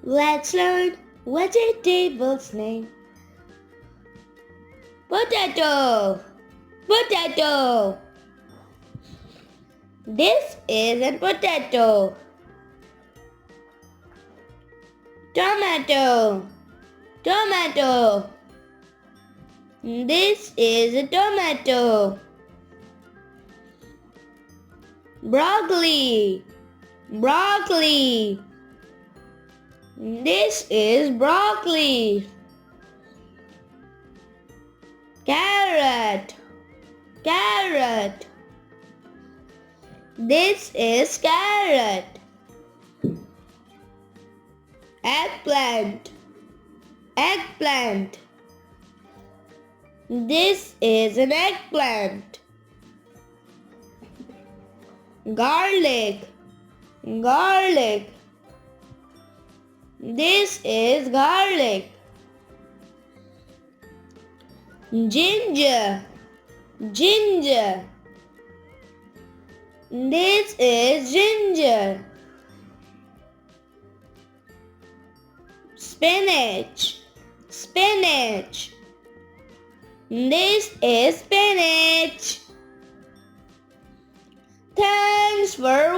Let's learn vegetables name. Potato. Potato. This is a potato. Tomato. Tomato. This is a tomato. Broccoli. Broccoli. This is broccoli. Carrot. Carrot. This is carrot. Eggplant. Eggplant. This is an eggplant. Garlic. Garlic. This is garlic. Ginger. Ginger. This is ginger. Spinach. Spinach. This is spinach. Thanks for